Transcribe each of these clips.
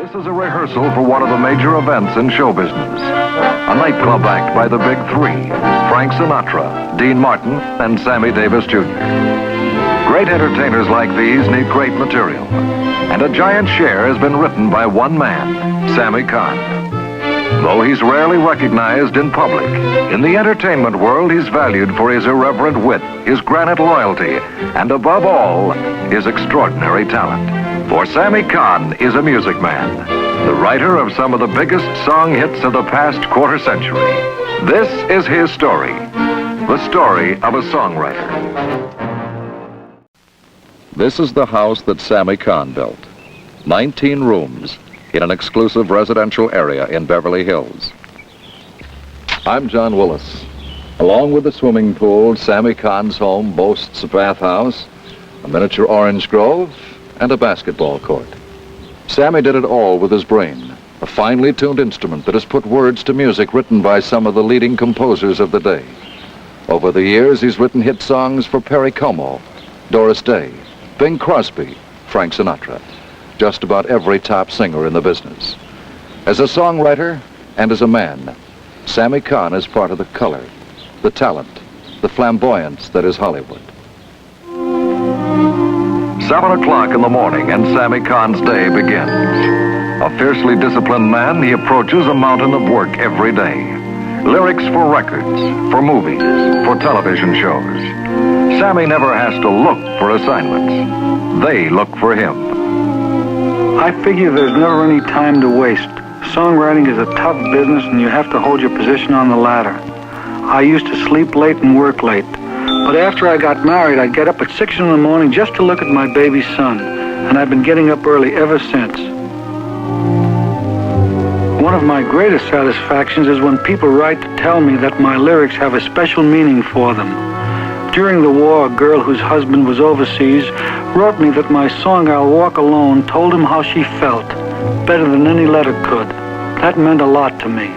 This is a rehearsal for one of the major events in show business. A nightclub act by the Big Three: Frank Sinatra, Dean Martin, and Sammy Davis Jr. Great entertainers like these need great material. And a giant share has been written by one man, Sammy Cahn. Though he's rarely recognized in public, in the entertainment world he's valued for his irreverent wit, his granite loyalty, and above all, his extraordinary talent. For Sammy Cahn is a music man, the writer of some of the biggest song hits of the past quarter century. This is his story, the story of a songwriter. This is the house that Sammy Cahn built. 19 rooms in an exclusive residential area in Beverly Hills. I'm John Willis. Along with the swimming pool, Sammy Cahn's home boasts a bathhouse, a miniature orange grove, and a basketball court. Sammy did it all with his brain, a finely tuned instrument that has put words to music written by some of the leading composers of the day. Over the years, he's written hit songs for Perry Como, Doris Day, Bing Crosby, Frank Sinatra, just about every top singer in the business. As a songwriter and as a man, Sammy Cahn is part of the color, the talent, the flamboyance that is Hollywood. 7 o'clock in the morning and Sammy Cahn's day begins. A fiercely disciplined man, he approaches a mountain of work every day. Lyrics for records, for movies, for television shows. Sammy never has to look for assignments. They look for him. I figure there's never any time to waste. Songwriting is a tough business and you have to hold your position on the ladder. I used to sleep late and work late. But after I got married, I'd get up at 6 in the morning just to look at my baby son. And I've been getting up early ever since. One of my greatest satisfactions is when people write to tell me that my lyrics have a special meaning for them. During the war, a girl whose husband was overseas wrote me that my song, I'll Walk Alone, told him how she felt, better than any letter could. That meant a lot to me.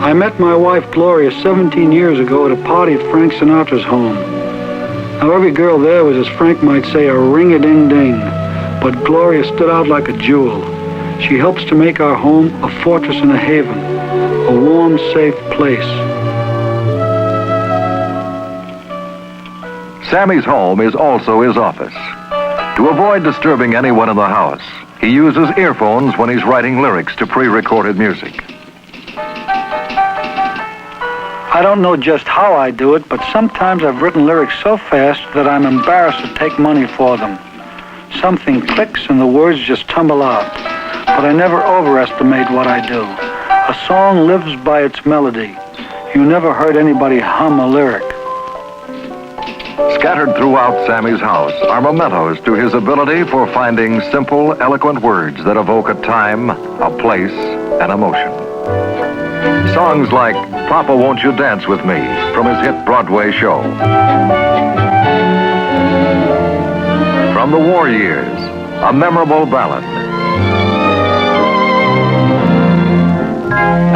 I met my wife, Gloria, 17 years ago at a party at Frank Sinatra's home. Now, every girl there was, as Frank might say, a ring-a-ding-ding, but Gloria stood out like a jewel. She helps to make our home a fortress and a haven, a warm, safe place. Sammy's home is also his office. To avoid disturbing anyone in the house, he uses earphones when he's writing lyrics to pre-recorded music. I don't know just how I do it, but sometimes I've written lyrics so fast that I'm embarrassed to take money for them. Something clicks and the words just tumble out. But I never overestimate what I do. A song lives by its melody. You never heard anybody hum a lyric. Scattered throughout Sammy's house are mementos to his ability for finding simple, eloquent words that evoke a time, a place, an emotion. Songs like Papa Won't You Dance With Me from his hit Broadway show. From the war years, a memorable ballad.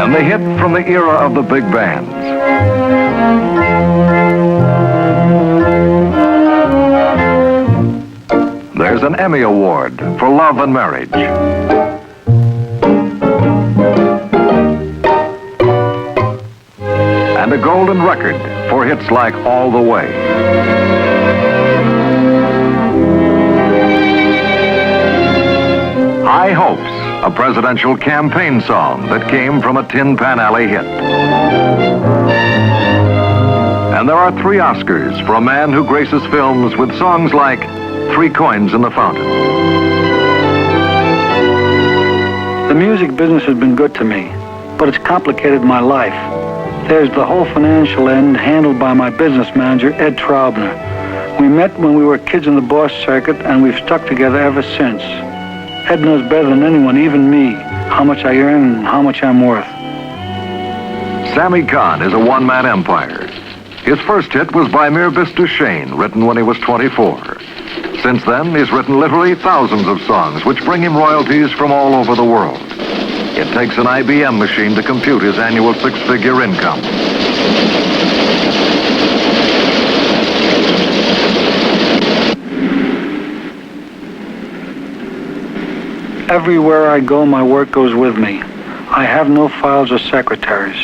And the hit from the era of the big bands. There's an Emmy Award for Love and Marriage. And a golden record for hits like All the Way. High Hopes, a presidential campaign song that came from a Tin Pan Alley hit. And there are 3 Oscars for a man who graces films with songs like 3 Coins in the Fountain. The music business has been good to me, but it's complicated my life. There's the whole financial end handled by my business manager, Ed Traubner. We met when we were kids in the Boss circuit, and we've stuck together ever since. Ed knows better than anyone, even me, how much I earn and how much I'm worth. Sammy Cahn is a one-man empire. His first hit was by Mirbis Duchesne, written when he was 24. Since then, he's written literally thousands of songs, which bring him royalties from all over the world. It takes an IBM machine to compute his annual 6-figure income. Everywhere I go, my work goes with me. I have no files or secretaries.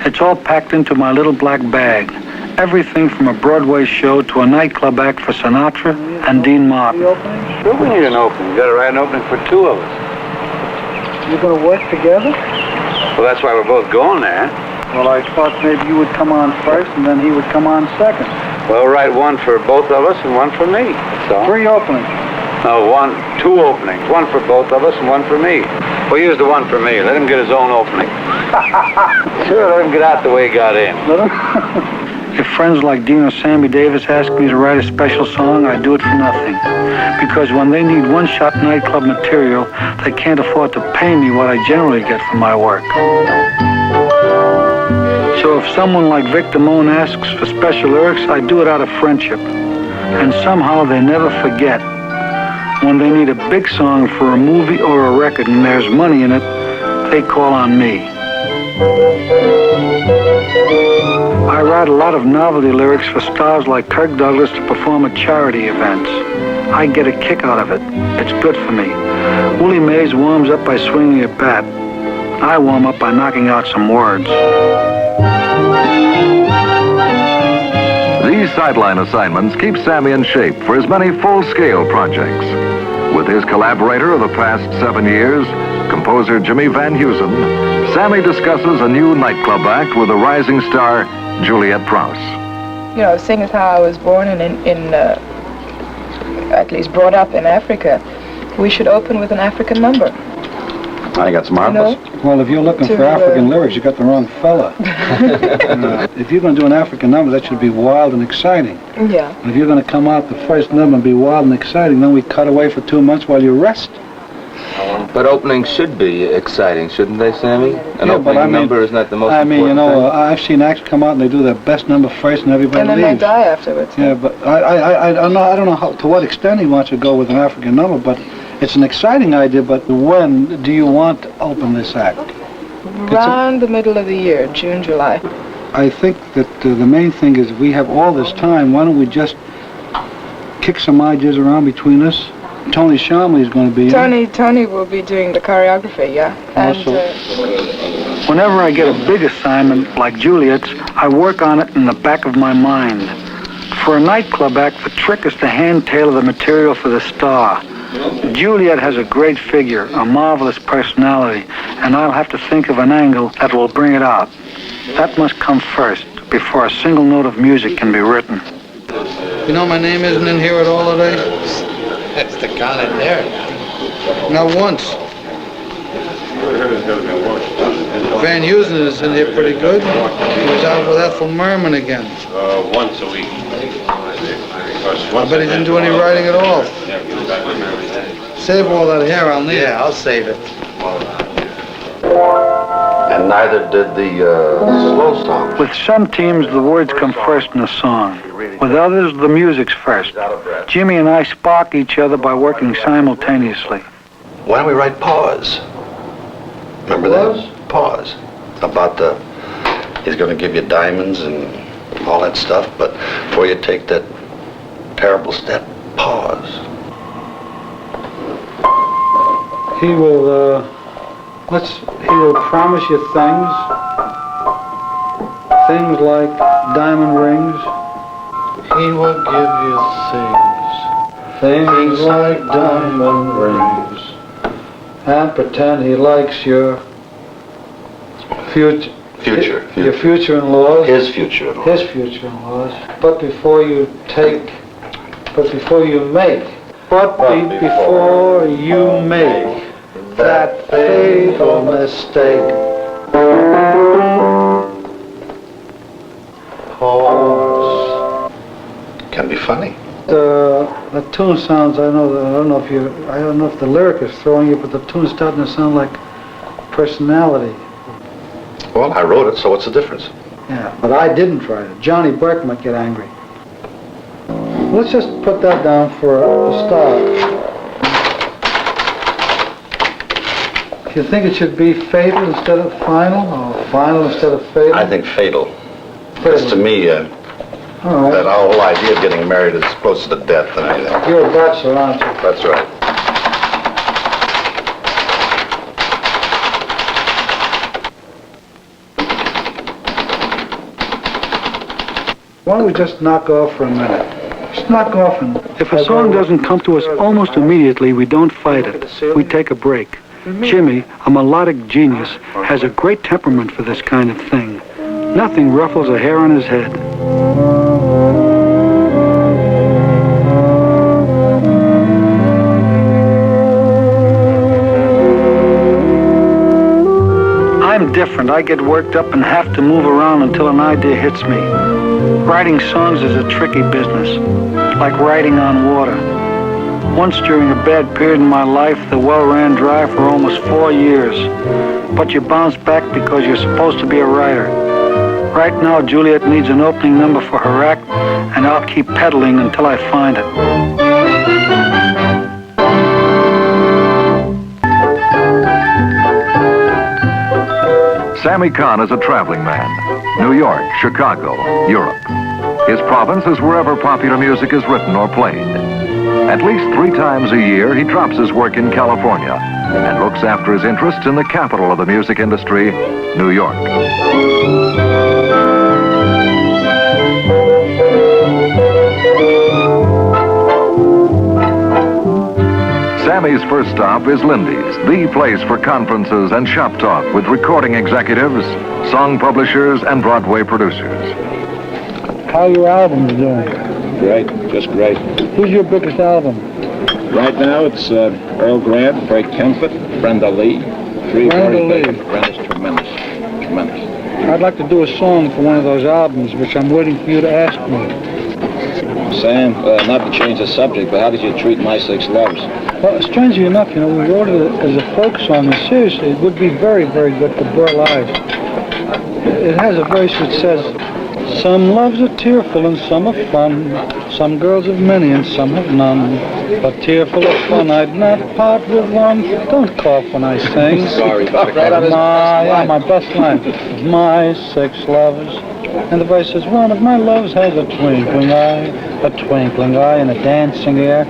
It's all packed into my little black bag. Everything from a Broadway show to a nightclub act for Sinatra and Dean Martin. Sure, we need an opening. You gotta write an opening for two of us. You're going to work together? Well, that's why we're both going there. Well, I thought maybe you would come on first and then he would come on second. Well, write one for both of us and one for me. That's all. 3 openings. No, two openings. One for both of us and one for me. We'll use the one for me. Let him get his own opening. Sure, let him get out the way he got in. If friends like Dean or Sammy Davis ask me to write a special song, I do it for nothing. Because when they need one-shot nightclub material, they can't afford to pay me what I generally get for my work. So if someone like Victor Moan asks for special lyrics, I do it out of friendship. And somehow they never forget. When they need a big song for a movie or a record and there's money in it, they call on me. I write a lot of novelty lyrics for stars like Kirk Douglas to perform at charity events. I get a kick out of it. It's good for me. Willie Mays warms up by swinging a bat. I warm up by knocking out some words. These sideline assignments keep Sammy in shape for his many full-scale projects. With his collaborator of the past 7 years, composer Jimmy Van Heusen, Sammy discusses a new nightclub act with the rising star Juliet Prowse. You know, seeing as how I was born at least brought up in Africa, we should open with an African number. I got some marbles. Well, if you're looking for African lyrics, you got the wrong fella. If you're going to do an African number, that should be wild and exciting. Yeah. If you're going to come out the first number and be wild and exciting, then we cut away for 2 months while you rest. But openings should be exciting, shouldn't they, Sammy? An Yeah, but opening number is not the most important you know, thing. I've seen acts come out and they do their best number first and everybody And then leaves. they die afterwards. Yeah, but I don't know to what extent he wants to go with an African number, but it's an exciting idea. But when do you want to open this act? Around the middle of the year, June, July. I think that the main thing is we have all this time. Why don't we just kick some ideas around between us? Tony Shamley is going to be in. Tony will be doing the choreography, yeah. And Whenever I get a big assignment like Juliet's, I work on it in the back of my mind. For a nightclub act, the trick is to hand tailor the material for the star. Juliet has a great figure, a marvelous personality, and I'll have to think of an angle that will bring it out. That must come first, before a single note of music can be written. You know my name isn't in here at all today? That's the comment there. Not once. Van Heusen is in here pretty good. He was out with Ethel Merman again. Once a week. I bet he didn't do any writing at all. Save all that hair, I'll need it. Yeah, I'll save it. And neither did the slow song. With some teams, the words come first in a song. With others, the music's first. Jimmy and I spark each other by working simultaneously. Why don't we write Pause? Remember that? Pause. About he's going to give you diamonds and all that stuff, but before you take that terrible step, pause. He will promise you things like diamond rings. He will give you Things like diamond rings. And pretend he likes your future. Your future-in-laws. His future-in-laws. His future-in-laws. But before you make that fatal mistake. Pause. Can be funny. The tune sounds. I don't know if the lyric is throwing you, but the tune's starting to sound like personality. Well, I wrote it, so what's the difference? Yeah, but I didn't write it. Johnny Burke might get angry. Let's just put that down for a start. Do you think it should be fatal instead of final, or final instead of fatal? I think fatal. Because to me, All right. that whole idea of getting married is closer to death than anything. You're a bachelor, aren't you? That's right. Why don't we just knock off for a minute? Just knock off and... If a song doesn't come to us almost immediately, we don't fight it. We take a break. Jimmy, a melodic genius, has a great temperament for this kind of thing. Nothing ruffles a hair on his head. I'm different. I get worked up and have to move around until an idea hits me. Writing songs is a tricky business, like riding on water. Once during a bad period in my life, the well ran dry for almost 4 years. But you bounce back because you're supposed to be a writer. Right now, Juliet needs an opening number for her act, and I'll keep pedaling until I find it. Sammy Kahn is a traveling man. New York, Chicago, Europe. His province is wherever popular music is written or played. At least 3 times a year, he drops his work in California and looks after his interests in the capital of the music industry, New York. Sammy's first stop is Lindy's, the place for conferences and shop talk with recording executives, song publishers, and Broadway producers. How are your albums doing? Great, just great. Who's your biggest album? Right now it's Earl Grant, Frank Kempfert, Brenda Lee. Brenda Lee. Brenda's tremendous, tremendous. I'd like to do a song for one of those albums, which I'm waiting for you to ask me. Sam, not to change the subject, but how did you treat My Six Loves? Well, strangely enough, we wrote it as a folk song, and seriously, it would be very, very good for Burl Ives. It has a verse that says, some loves are tearful and some are fun. Some girls have many and some have none. But tearful of fun, I'd not part with one. Don't cough when I sing. Sorry, but my best line. My 6 loves. And the verse says, one of my loves has a twinkling eye and a dancing air.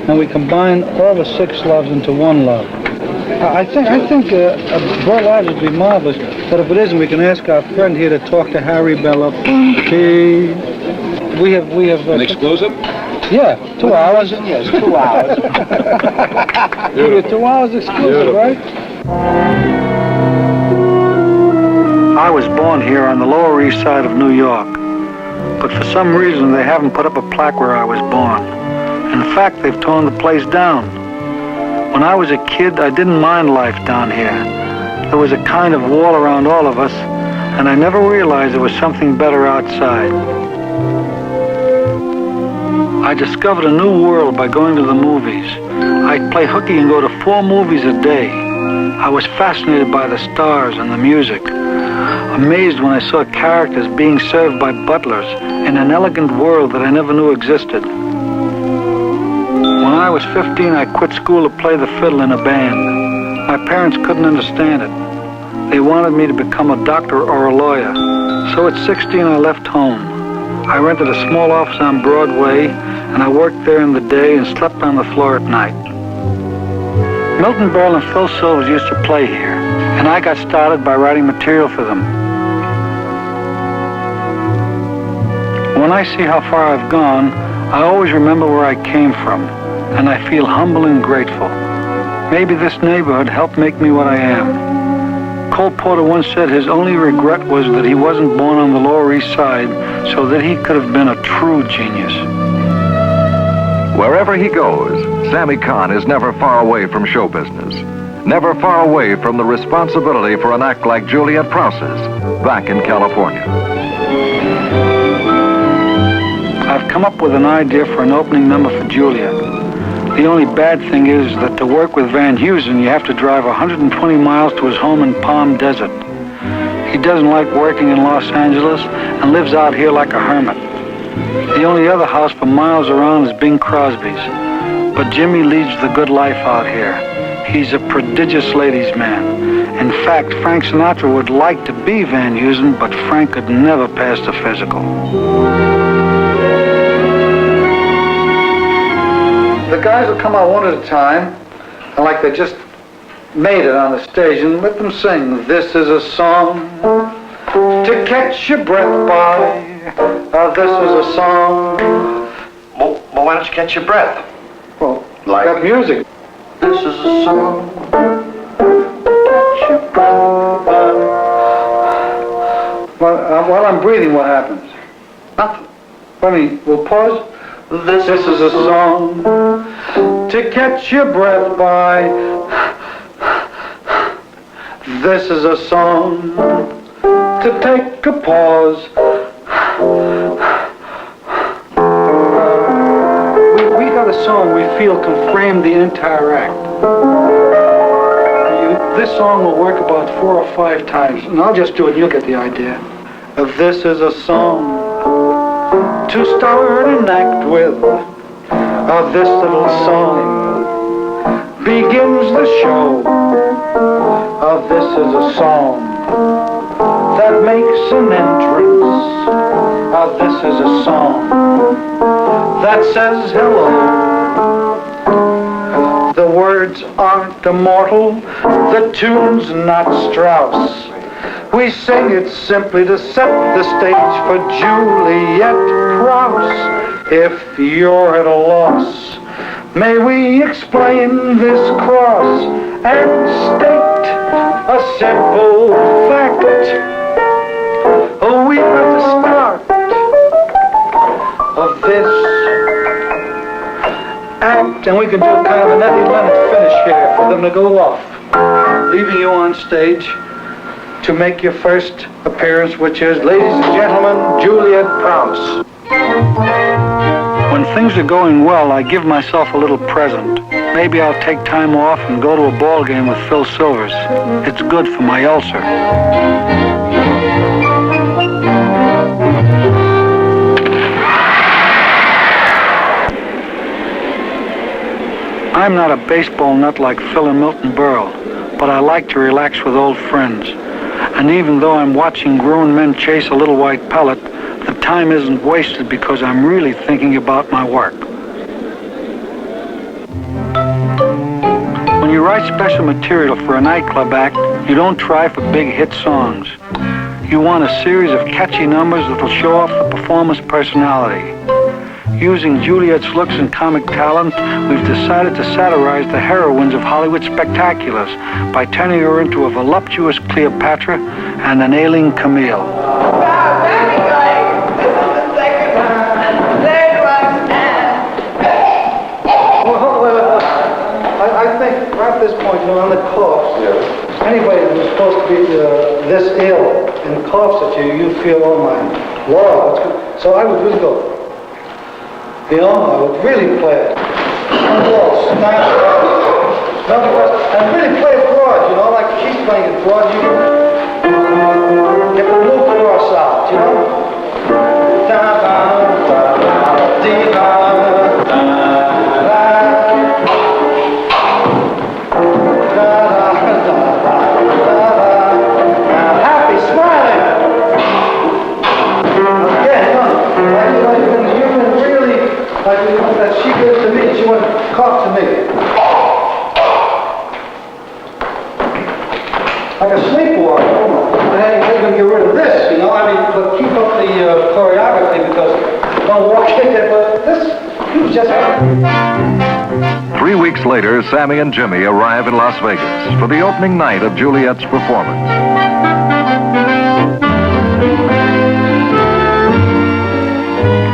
And we combine all the 6 loves into one love. I think Burl Ives would be marvelous, but if it isn't, we can ask our friend here to talk to Harry Belafonte. We have an exclusive? Yeah, 2 hours. Yes, 2 hours. 2 hours exclusive, right? I was born here on the Lower East Side of New York, but for some reason they haven't put up a plaque where I was born. In fact, they've torn the place down. When I was a kid, I didn't mind life down here. There was a kind of wall around all of us, and I never realized there was something better outside. I discovered a new world by going to the movies. I'd play hooky and go to 4 movies a day. I was fascinated by the stars and the music, amazed when I saw characters being served by butlers in an elegant world that I never knew existed. When I was 15, I quit school to play the fiddle in a band. My parents couldn't understand it. They wanted me to become a doctor or a lawyer. So at 16, I left home. I rented a small office on Broadway, and I worked there in the day and slept on the floor at night. Milton Berle and Phil Silvers used to play here, and I got started by writing material for them. When I see how far I've gone, I always remember where I came from, and I feel humble and grateful. Maybe this neighborhood helped make me what I am. Cole Porter once said his only regret was that he wasn't born on the Lower East Side so that he could have been a true genius. Wherever he goes, Sammy Kahn is never far away from show business, never far away from the responsibility for an act like Juliet Prowse's back in California. I've come up with an idea for an opening number for Juliet. The only bad thing is that to work with Van Heusen, you have to drive 120 miles to his home in Palm Desert. He doesn't like working in Los Angeles and lives out here like a hermit. The only other house for miles around is Bing Crosby's. But Jimmy leads the good life out here. He's a prodigious ladies' man. In fact, Frank Sinatra would like to be Van Heusen, but Frank could never pass the physical. The guys will come out one at a time, and like they just made it on the stage, and let them sing, "This is a song to catch your breath by, This is a song. Well, why don't you catch your breath? Well, Like- that music. This is a song. While I'm breathing, what happens? Nothing. I mean, we'll pause. This is a song to catch your breath by. This is a song to take a pause. We got a song we feel can frame the entire act. This song will work about 4 or 5 times, and I'll just do it and you'll get the idea. This is a song to start an act with. This little song begins the show. This is a song that makes an entrance. This is a song that says hello. The words aren't immortal, the tune's not Strauss. We sing it simply to set the stage for Juliet Prowse. If you're at a loss, may we explain this cross and state a simple fact. We at the start of this act, and we can do kind of an Eddie Leonard finish here for them to go off, leaving you on stage to make your first appearance, which is, ladies and gentlemen, Juliet Prowse. When things are going well, I give myself a little present. Maybe I'll take time off and go to a ball game with Phil Silvers. It's good for my ulcer. I'm not a baseball nut like Phil and Milton Berle, but I like to relax with old friends. And even though I'm watching grown men chase a little white pellet, the time isn't wasted because I'm really thinking about my work. When you write special material for a nightclub act, you don't try for big hit songs. You want a series of catchy numbers that'll show off the performer's personality. Using Juliet's looks and comic talent, we've decided to satirize the heroines of Hollywood spectaculars by turning her into a voluptuous Cleopatra and an ailing Camille. Wow, very good. This is the second one. And the third one. Well, I think right at this point, on the coughs, anybody who's supposed to be this ill and coughs at you, you feel, oh my Lord, what's going on? So I would really go. I would really play it. And really play it broad, like she's playing it broad. You get the loop cross out, Happy, smiling. That she goes to me, she wants to cough to me. Like a sleepwalker. How are you going to get rid of this, but keep up the choreography because don't walk in there, but this, he was just... 3 weeks later, Sammy and Jimmy arrive in Las Vegas for the opening night of Juliet's performance.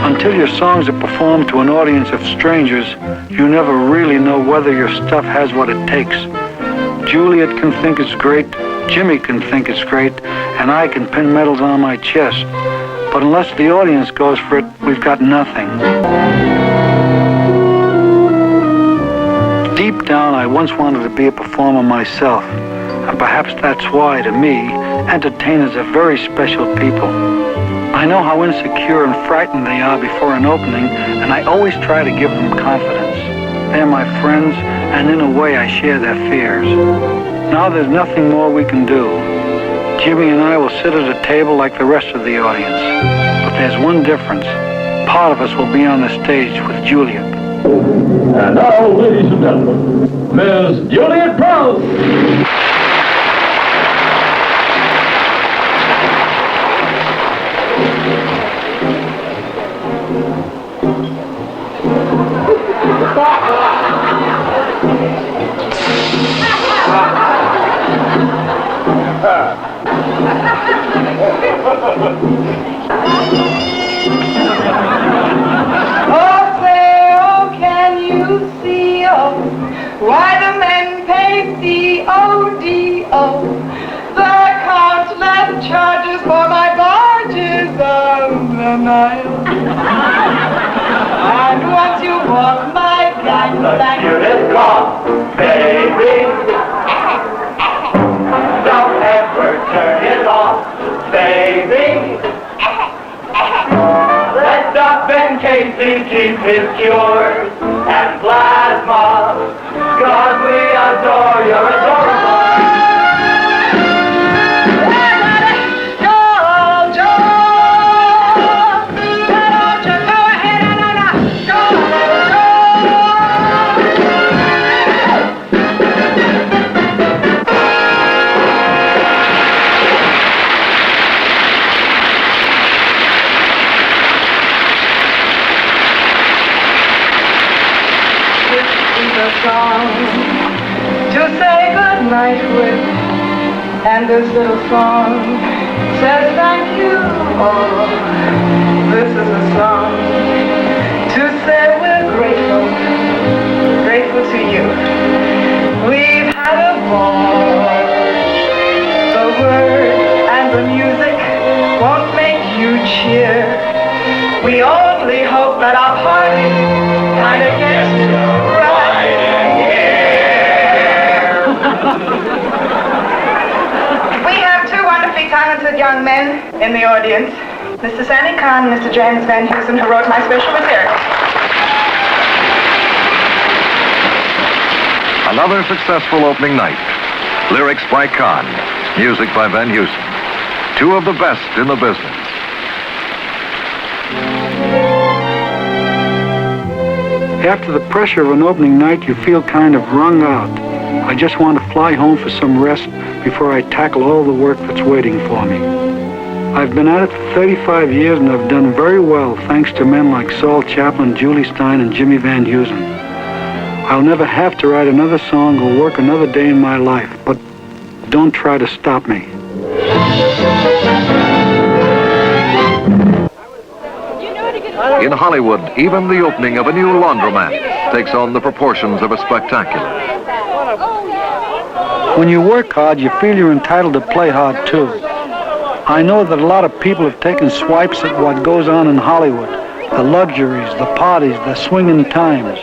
Until your songs are performed to an audience of strangers, you never really know whether your stuff has what it takes. Juliet can think it's great, Jimmy can think it's great, and I can pin medals on my chest. But unless the audience goes for it, we've got nothing. Deep down, I once wanted to be a performer myself, and perhaps that's why, to me, entertainers are very special people. I know how insecure and frightened they are before an opening, and I always try to give them confidence. They're my friends, and in a way I share their fears. Now there's nothing more we can do. Jimmy and I will sit at a table like the rest of the audience. But there's one difference. Part of us will be on the stage with Juliet. And now, ladies and gentlemen, Miss Juliet Prowse. Oh, say, oh, can you see, oh, why the men pay D-O-D-O? The countless charges for my barges on the Nile. And once you walk my gangplank, Here it's gone, baby. Don't ever turn it off, baby. Let Doc Ben Casey keep his cures and plasma, 'cause we adore your adorable. song to say good night with, and this little song says thank you. Oh, this is a song to say we're grateful, grateful to you. We've had a ball. The words and the music won't make you cheer. We only hope that our party kind of gets right in here. We have two wonderfully talented young men in the audience, Mr. Sammy Kahn and Mr. James Van Heusen, who wrote my special material. Another successful opening night. Lyrics by Kahn, music by Van Heusen. Two of the best in the business. After the pressure of an opening night, you feel kind of wrung out. I just want to fly home for some rest before I tackle all the work that's waiting for me. I've been at it for 35 years and I've done very well thanks to men like Saul Chaplin, Julie Stein, and Jimmy Van Heusen. I'll never have to write another song or work another day in my life, but don't try to stop me. In Hollywood, even the opening of a new laundromat takes on the proportions of a spectacular. When you work hard, you feel you're entitled to play hard too. I know that a lot of people have taken swipes at what goes on in Hollywood. The luxuries, the parties, the swinging times.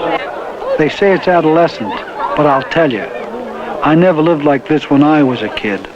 They say it's adolescent, but I'll tell you, I never lived like this when I was a kid.